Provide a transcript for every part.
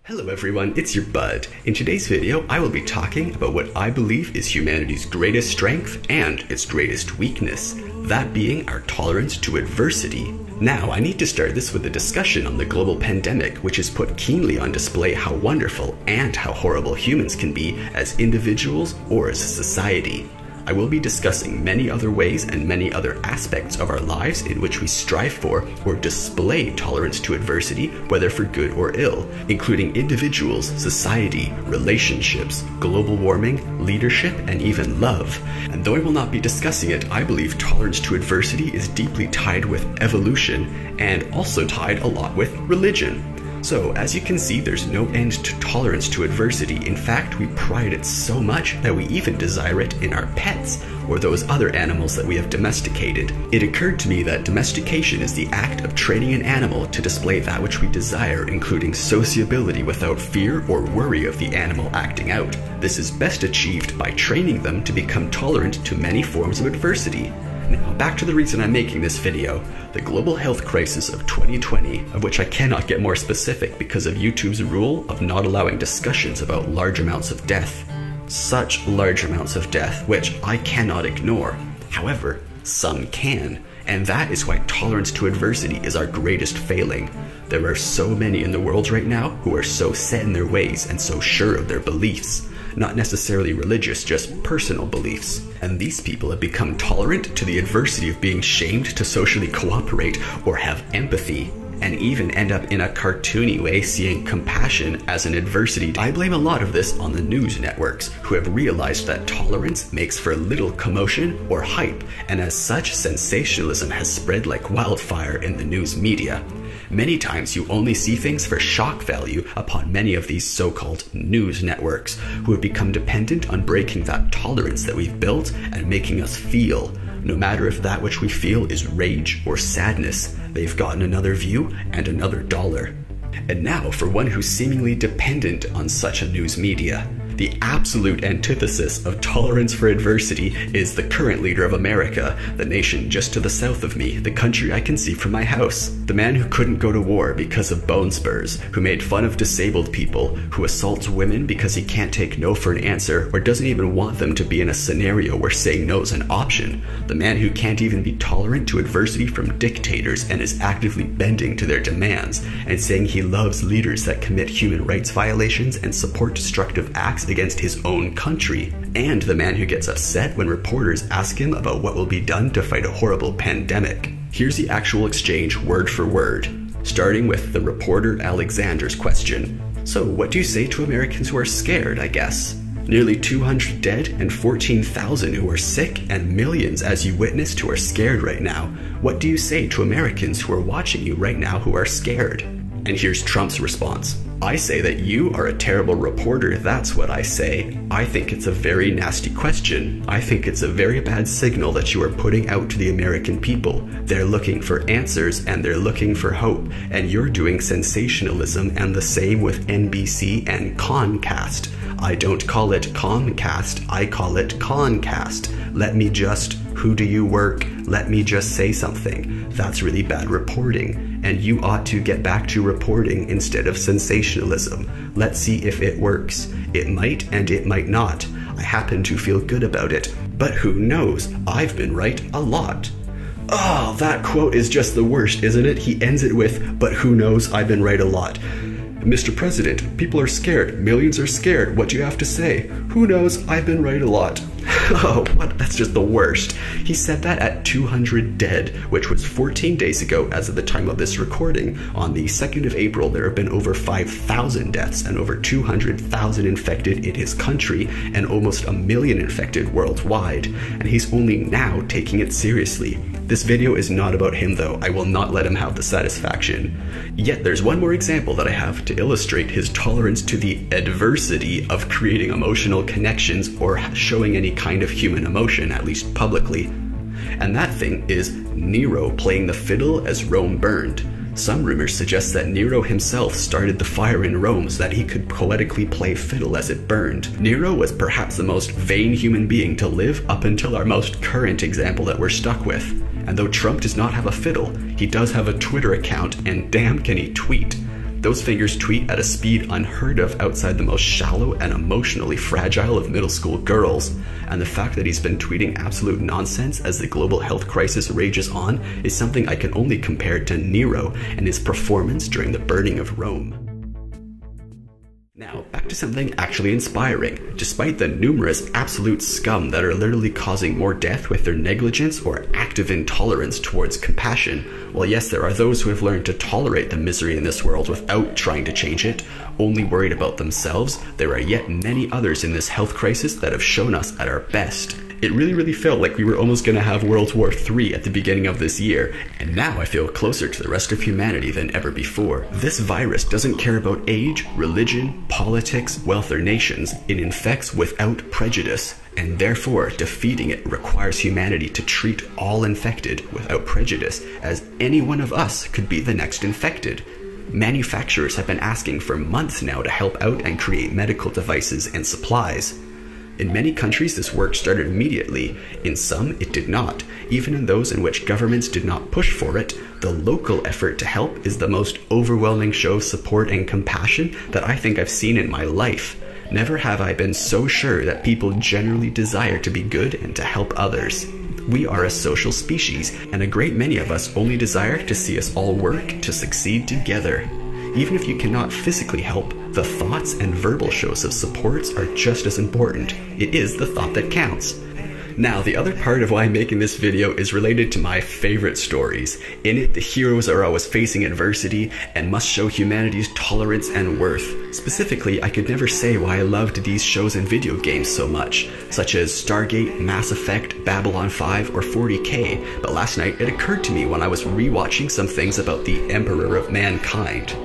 Hello everyone, it's your Bud. In today's video, I will be talking about what I believe is humanity's greatest strength and its greatest weakness, that being our tolerance to adversity. Now, I need to start this with a discussion on the global pandemic, which has put keenly on display how wonderful and how horrible humans can be as individuals or as a society. I will be discussing many other ways and many other aspects of our lives in which we strive for or display tolerance to adversity, whether for good or ill, including individuals, society, relationships, global warming, leadership, and even love. And though I will not be discussing it, I believe tolerance to adversity is deeply tied with evolution and also tied a lot with religion. So, as you can see, there's no end to tolerance to adversity. In fact, we pride it so much that we even desire it in our pets, or those other animals that we have domesticated. It occurred to me that domestication is the act of training an animal to display that which we desire, including sociability without fear or worry of the animal acting out. This is best achieved by training them to become tolerant to many forms of adversity. Now, back to the reason I'm making this video, the global health crisis of 2020, of which I cannot get more specific because of YouTube's rule of not allowing discussions about large amounts of death. Such large amounts of death, which I cannot ignore. However, some can, and that is why tolerance to adversity is our greatest failing. There are so many in the world right now who are so set in their ways and so sure of their beliefs. Not necessarily religious, just personal beliefs. And these people have become tolerant to the adversity of being shamed to socially cooperate or have empathy, and even end up in a cartoony way seeing compassion as an adversity. I blame a lot of this on the news networks, who have realized that tolerance makes for little commotion or hype, and as such, sensationalism has spread like wildfire in the news media. Many times you only see things for shock value upon many of these so-called news networks, who have become dependent on breaking that tolerance that we've built and making us feel. No matter if that which we feel is rage or sadness, they've gotten another view and another dollar. And now for one who's seemingly dependent on such a news media. The absolute antithesis of tolerance for adversity is the current leader of America, the nation just to the south of me, the country I can see from my house. The man who couldn't go to war because of bone spurs, who made fun of disabled people, who assaults women because he can't take no for an answer or doesn't even want them to be in a scenario where saying no is an option. The man who can't even be tolerant to adversity from dictators and is actively bending to their demands and saying he loves leaders that commit human rights violations and support destructive acts against his own country, and the man who gets upset when reporters ask him about what will be done to fight a horrible pandemic. Here's the actual exchange word for word, starting with the reporter Alexander's question. So what do you say to Americans who are scared, I guess? Nearly 200 dead and 14,000 who are sick and millions, as you witnessed, who are scared right now. What do you say to Americans who are watching you right now who are scared? And here's Trump's response. I say that you are a terrible reporter, that's what I say. I think it's a very nasty question. I think it's a very bad signal that you are putting out to the American people. They're looking for answers and they're looking for hope, and you're doing sensationalism, and the same with NBC and Concast. I don't call it Comcast, I call it Concast. Let me just, who do you work? Let me just say something. That's really bad reporting, and you ought to get back to reporting instead of sensationalism. Let's see if it works. It might and it might not. I happen to feel good about it, but who knows? I've been right a lot. Oh, that quote is just the worst, isn't it? He ends it with, but who knows? I've been right a lot. Mr. President, people are scared. Millions are scared. What do you have to say? Who knows? I've been right a lot. Oh, what? That's just the worst. He said that at 200 dead, which was 14 days ago as of the time of this recording. On the 2nd of April, there have been over 5,000 deaths and over 200,000 infected in his country and almost 1 million infected worldwide. And he's only now taking it seriously. This video is not about him though. I will not let him have the satisfaction. Yet there's one more example that I have to illustrate his tolerance to the adversity of creating emotional connections or showing any kind of human emotion, at least publicly. And that thing is Nero playing the fiddle as Rome burned. Some rumors suggest that Nero himself started the fire in Rome so that he could poetically play fiddle as it burned. Nero was perhaps the most vain human being to live up until our most current example that we're stuck with. And though Trump does not have a fiddle, he does have a Twitter account, and damn can he tweet. Those fingers tweet at a speed unheard of outside the most shallow and emotionally fragile of middle school girls. And the fact that he's been tweeting absolute nonsense as the global health crisis rages on is something I can only compare to Nero and his performance during the burning of Rome. Now, back to something actually inspiring. Despite the numerous absolute scum that are literally causing more death with their negligence or active intolerance towards compassion, while yes, there are those who have learned to tolerate the misery in this world without trying to change it, only worried about themselves, there are yet many others in this health crisis that have shown us at our best. It really felt like we were almost going to have World War III at the beginning of this year, and now I feel closer to the rest of humanity than ever before. This virus doesn't care about age, religion, politics, wealth, or nations. It infects without prejudice, and therefore defeating it requires humanity to treat all infected without prejudice, as any one of us could be the next infected. Manufacturers have been asking for months now to help out and create medical devices and supplies. In many countries, this work started immediately. In some, it did not. Even in those in which governments did not push for it, the local effort to help is the most overwhelming show of support and compassion that I think I've seen in my life. Never have I been so sure that people generally desire to be good and to help others. We are a social species, and a great many of us only desire to see us all work to succeed together. Even if you cannot physically help, the thoughts and verbal shows of support are just as important. It is the thought that counts. Now, the other part of why I'm making this video is related to my favorite stories. In it, the heroes are always facing adversity and must show humanity's tolerance and worth. Specifically, I could never say why I loved these shows and video games so much, such as Stargate, Mass Effect, Babylon 5, or 40K, but last night it occurred to me when I was rewatching some things about the Emperor of Mankind.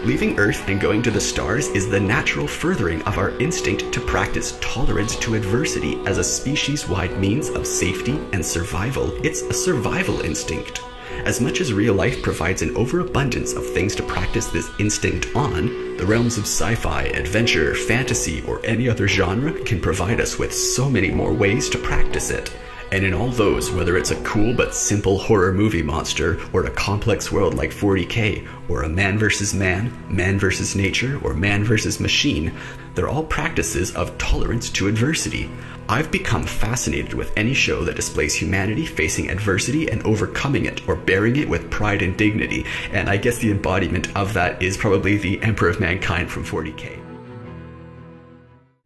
Leaving Earth and going to the stars is the natural furthering of our instinct to practice tolerance to adversity as a species-wide means of safety and survival. It's a survival instinct. As much as real life provides an overabundance of things to practice this instinct on, the realms of sci-fi, adventure, fantasy, or any other genre can provide us with so many more ways to practice it. And in all those, whether it's a cool but simple horror movie monster, or a complex world like 40K, or a man versus nature, or man versus machine, they're all practices of tolerance to adversity. I've become fascinated with any show that displays humanity facing adversity and overcoming it, or bearing it with pride and dignity, and I guess the embodiment of that is probably the Emperor of Mankind from 40K.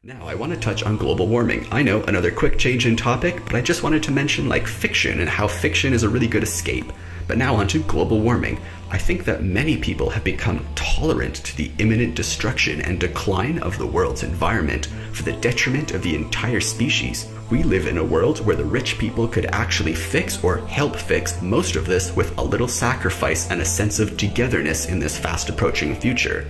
Now, I want to touch on global warming. I know, another quick change in topic, but I just wanted to mention fiction and how fiction is a really good escape. But now onto global warming. I think that many people have become tolerant to the imminent destruction and decline of the world's environment for the detriment of the entire species. We live in a world where the rich people could actually fix or help fix most of this with a little sacrifice and a sense of togetherness in this fast approaching future.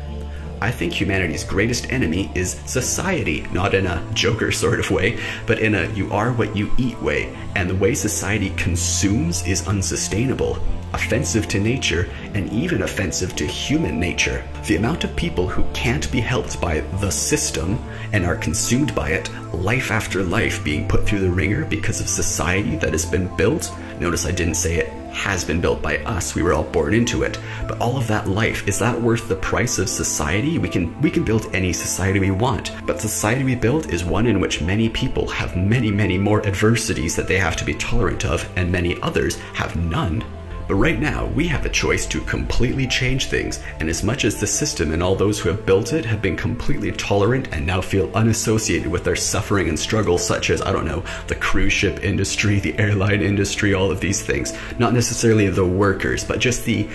I think humanity's greatest enemy is society, not in a Joker sort of way, but in a you are what you eat way, and the way society consumes is unsustainable, offensive to nature, and even offensive to human nature. The amount of people who can't be helped by the system and are consumed by it, life after life being put through the ringer because of society that has been built. Notice I didn't say it has been built by us, we were all born into it. But all of that life, is that worth the price of society? We can build any society we want, but the society we build is one in which many people have many more adversities that they have to be tolerant of, and many others have none. But right now, we have a choice to completely change things, and as much as the system and all those who have built it have been completely tolerant and now feel unassociated with their suffering and struggles, such as, I don't know, the cruise ship industry, the airline industry, all of these things. Not necessarily the workers, but just the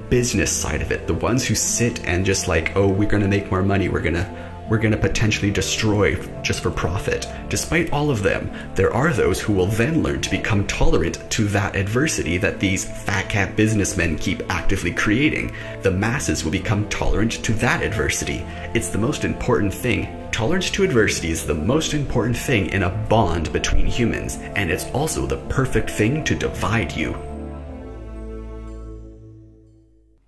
business side of it, the ones who sit and just oh, we're gonna make more money, we're gonna potentially destroy just for profit. Despite all of them, there are those who will then learn to become tolerant to that adversity that these fat cat businessmen keep actively creating. The masses will become tolerant to that adversity. It's the most important thing. Tolerance to adversity is the most important thing in a bond between humans, and it's also the perfect thing to divide you.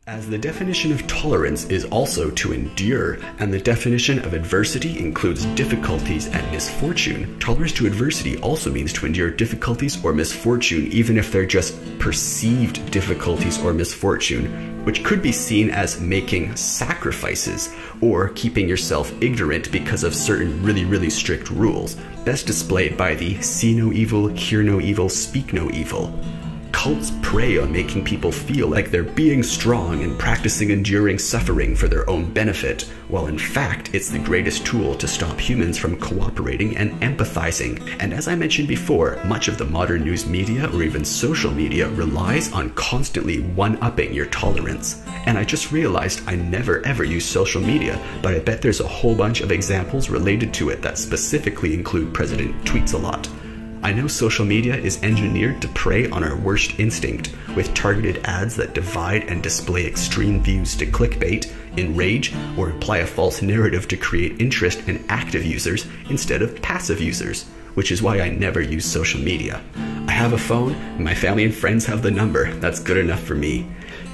As the definition of tolerance is also to endure, and the definition of adversity includes difficulties and misfortune, tolerance to adversity also means to endure difficulties or misfortune, even if they're just perceived difficulties or misfortune, which could be seen as making sacrifices or keeping yourself ignorant because of certain really strict rules, best displayed by the see no evil, hear no evil, speak no evil. Cults prey on making people feel like they're being strong and practicing enduring suffering for their own benefit, while in fact it's the greatest tool to stop humans from cooperating and empathizing. And as I mentioned before, much of the modern news media or even social media relies on constantly one-upping your tolerance. And I just realized I never ever use social media, but I bet there's a whole bunch of examples related to it that specifically include President Tweets a lot. I know social media is engineered to prey on our worst instinct, with targeted ads that divide and display extreme views to clickbait, enrage, or apply a false narrative to create interest in active users instead of passive users, which is why I never use social media. I have a phone, and my family and friends have the number. That's good enough for me.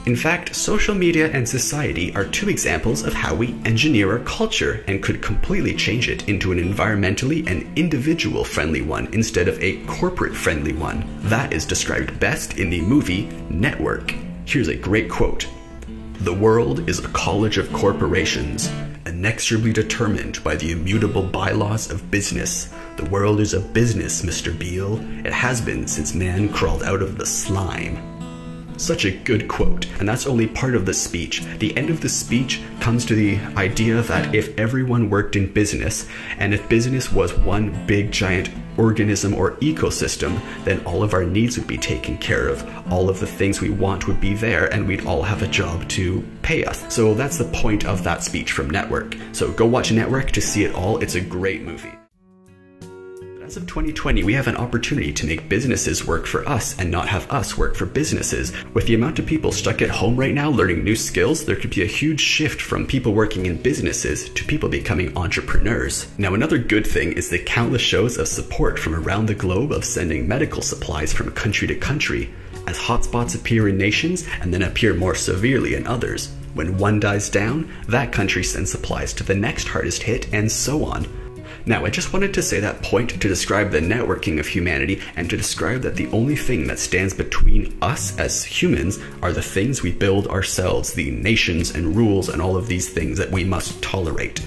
In fact, social media and society are two examples of how we engineer our culture and could completely change it into an environmentally and individual-friendly one instead of a corporate-friendly one. That is described best in the movie Network. Here's a great quote. "The world is a college of corporations, inexorably determined by the immutable bylaws of business. The world is a business, Mr. Beale. It has been since man crawled out of the slime." Such a good quote, and that's only part of the speech. The end of the speech comes to the idea that if everyone worked in business, and if business was one big giant organism or ecosystem, then all of our needs would be taken care of, all of the things we want would be there, and we'd all have a job to pay us. So that's the point of that speech from Network. So go watch Network to see it all. It's a great movie. As of 2020, we have an opportunity to make businesses work for us and not have us work for businesses. With the amount of people stuck at home right now learning new skills, there could be a huge shift from people working in businesses to people becoming entrepreneurs. Now, another good thing is the countless shows of support from around the globe of sending medical supplies from country to country, as hotspots appear in nations and then appear more severely in others. When one dies down, that country sends supplies to the next hardest hit, and so on. Now, I just wanted to say that point to describe the networking of humanity and to describe that the only thing that stands between us as humans are the things we build ourselves, the nations and rules and all of these things that we must tolerate.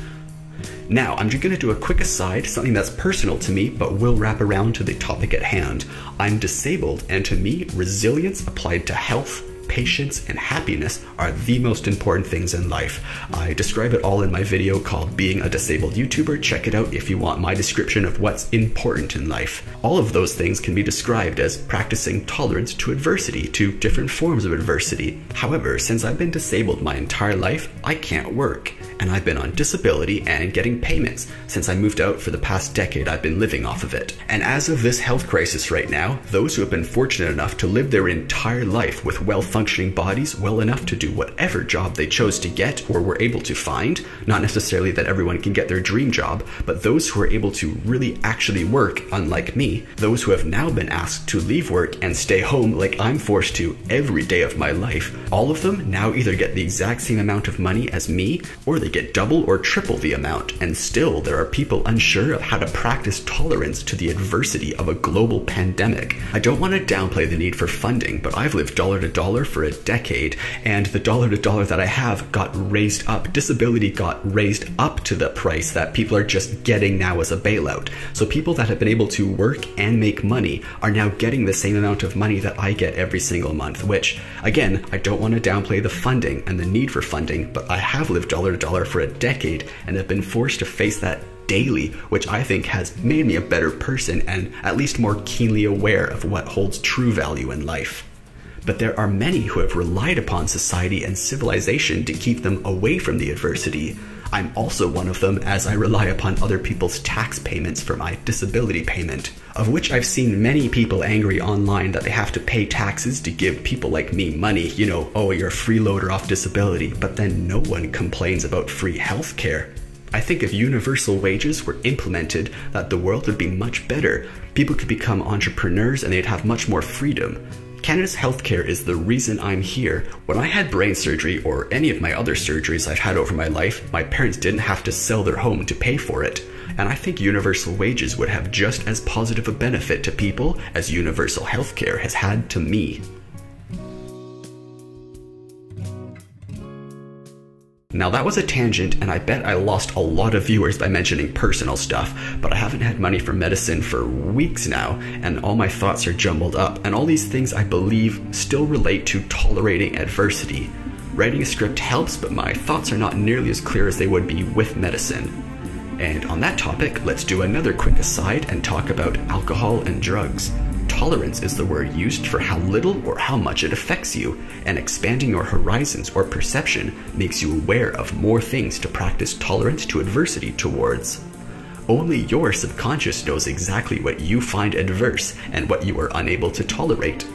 Now, I'm just going to do a quick aside, something that's personal to me, but will wrap around to the topic at hand. I'm disabled, and to me, resilience applied to health, patience, and happiness are the most important things in life. I describe it all in my video called Being a Disabled YouTuber. Check it out if you want my description of what's important in life. All of those things can be described as practicing tolerance to adversity, to different forms of adversity. However, since I've been disabled my entire life, I can't work, and I've been on disability and getting payments. Since I moved out for the past decade, I've been living off of it. And as of this health crisis right now, those who have been fortunate enough to live their entire life with well-functioning bodies well enough to do whatever job they chose to get or were able to find, not necessarily that everyone can get their dream job, but those who are able to really actually work, unlike me, those who have now been asked to leave work and stay home like I'm forced to every day of my life, all of them now either get the exact same amount of money as me, or they get double or triple the amount, and still there are people unsure of how to practice tolerance to the adversity of a global pandemic. I don't want to downplay the need for funding, but I've lived dollar to dollar for a decade, and the dollar to dollar that I have got raised up. Disability got raised up to the price that people are just getting now as a bailout. So people that have been able to work and make money are now getting the same amount of money that I get every single month, which, again, I don't want to downplay the funding and the need for funding, but I have lived dollar to dollar for a decade and have been forced to face that daily, which I think has made me a better person and at least more keenly aware of what holds true value in life. But there are many who have relied upon society and civilization to keep them away from the adversity. I'm also one of them, as I rely upon other people's tax payments for my disability payment, of which I've seen many people angry online that they have to pay taxes to give people like me money, you know, oh, you're a freeloader off disability, but then no one complains about free healthcare. I think if universal wages were implemented, that the world would be much better. People could become entrepreneurs and they'd have much more freedom. Canada's healthcare is the reason I'm here. When I had brain surgery or any of my other surgeries I've had over my life, my parents didn't have to sell their home to pay for it. And I think universal wages would have just as positive a benefit to people as universal healthcare has had to me. Now that was a tangent, and I bet I lost a lot of viewers by mentioning personal stuff, but I haven't had money for medicine for weeks now, and all my thoughts are jumbled up, and all these things I believe still relate to tolerating adversity. Writing a script helps, but my thoughts are not nearly as clear as they would be with medicine. And on that topic, let's do another quick aside and talk about alcohol and drugs. Tolerance is the word used for how little or how much it affects you, and expanding your horizons or perception makes you aware of more things to practice tolerance to adversity towards. Only your subconscious knows exactly what you find adverse and what you are unable to tolerate.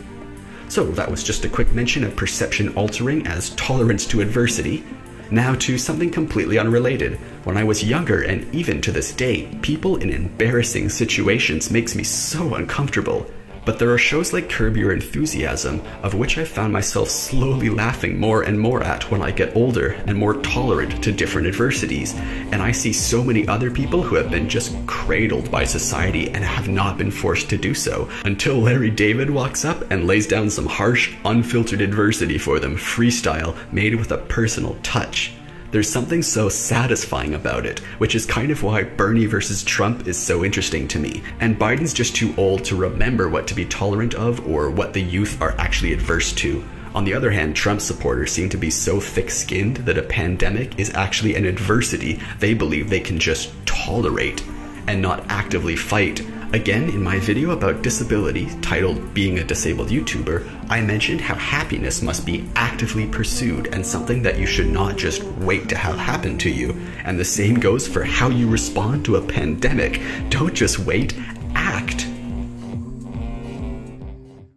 So that was just a quick mention of perception altering as tolerance to adversity. Now to something completely unrelated. When I was younger, and even to this day, people in embarrassing situations makes me so uncomfortable. But there are shows like Curb Your Enthusiasm, of which I found myself slowly laughing more and more at when I get older and more tolerant to different adversities. And I see so many other people who have been just cradled by society and have not been forced to do so, until Larry David walks up and lays down some harsh, unfiltered adversity for them, freestyle, made with a personal touch. There's something so satisfying about it, which is kind of why Bernie versus Trump is so interesting to me. And Biden's just too old to remember what to be tolerant of or what the youth are actually adverse to. On the other hand, Trump supporters seem to be so thick-skinned that a pandemic is actually an adversity they believe they can just tolerate and not actively fight. Again, in my video about disability, titled Being a Disabled YouTuber, I mentioned how happiness must be actively pursued and something that you should not just wait to have happen to you. And the same goes for how you respond to a pandemic. Don't just wait, act.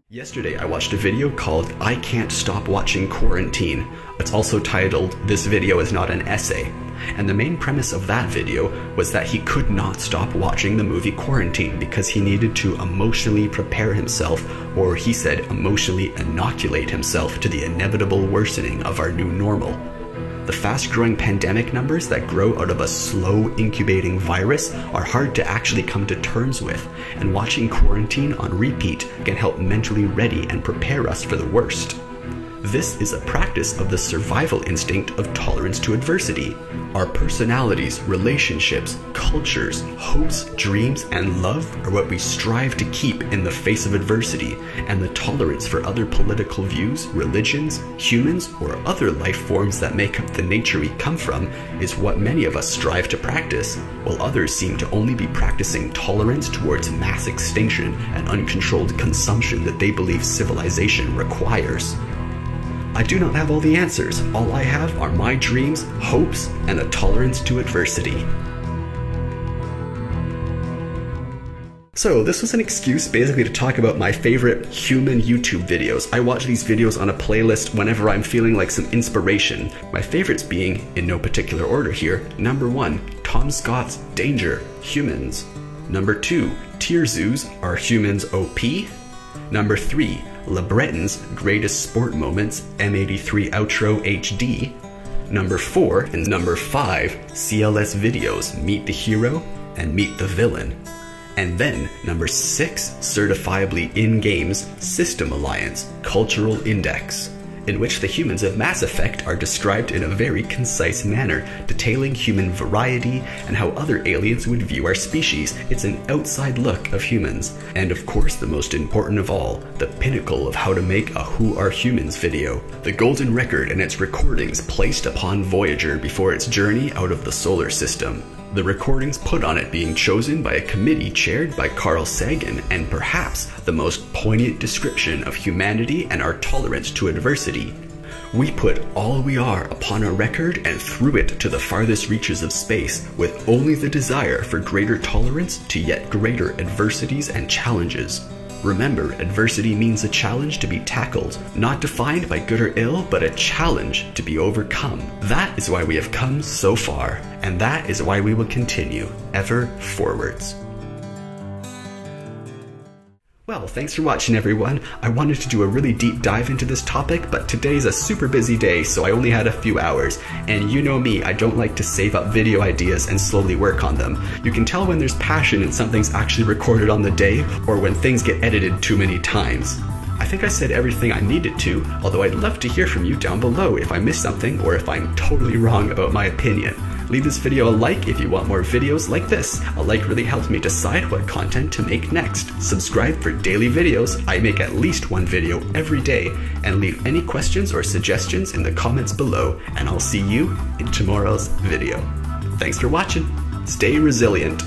Yesterday, I watched a video called I Can't Stop Watching Quarantine. It's also titled This Video Is Not an Essay. And the main premise of that video was that he could not stop watching the movie Quarantine because he needed to emotionally prepare himself, or he said emotionally inoculate himself to the inevitable worsening of our new normal. The fast-growing pandemic numbers that grow out of a slow incubating virus are hard to actually come to terms with, and watching Quarantine on repeat can help mentally ready and prepare us for the worst. This is a practice of the survival instinct of tolerance to adversity. Our personalities, relationships, cultures, hopes, dreams, and love are what we strive to keep in the face of adversity, and the tolerance for other political views, religions, humans, or other life forms that make up the nature we come from is what many of us strive to practice, while others seem to only be practicing tolerance towards mass extinction and uncontrolled consumption that they believe civilization requires. I do not have all the answers. All I have are my dreams, hopes, and a tolerance to adversity. So this was an excuse basically to talk about my favorite human YouTube videos. I watch these videos on a playlist whenever I'm feeling like some inspiration. My favorites being, in no particular order here, number 1, Tom Scott's Danger, Humans. Number 2, Tier Zoos, Are Humans OP? Number 3, LeBreton's Greatest Sport Moments, M83 Outro HD. Number 4 and number 5, CLS Videos, Meet the Hero and Meet the Villain. And then number 6, certifiably in games, System Alliance, Cultural Index, in which the humans of Mass Effect are described in a very concise manner, detailing human variety and how other aliens would view our species. It's an outside look of humans. And of course, the most important of all, the pinnacle of how to make a Who Are Humans video. The golden record and its recordings placed upon Voyager before its journey out of the solar system. The recordings put on it being chosen by a committee chaired by Carl Sagan, and perhaps the most poignant description of humanity and our tolerance to adversity. We put all we are upon a record and threw it to the farthest reaches of space, with only the desire for greater tolerance to yet greater adversities and challenges. Remember, adversity means a challenge to be tackled, not defined by good or ill, but a challenge to be overcome. That is why we have come so far, and that is why we will continue, ever forwards. Well, thanks for watching everyone. I wanted to do a really deep dive into this topic, but today's a super busy day, so I only had a few hours. And you know me, I don't like to save up video ideas and slowly work on them. You can tell when there's passion and something's actually recorded on the day, or when things get edited too many times. I think I said everything I needed to, although I'd love to hear from you down below if I missed something or if I'm totally wrong about my opinion. Leave this video a like if you want more videos like this. A like really helps me decide what content to make next. Subscribe for daily videos. I make at least one video every day. And leave any questions or suggestions in the comments below, and I'll see you in tomorrow's video. Thanks for watching. Stay resilient.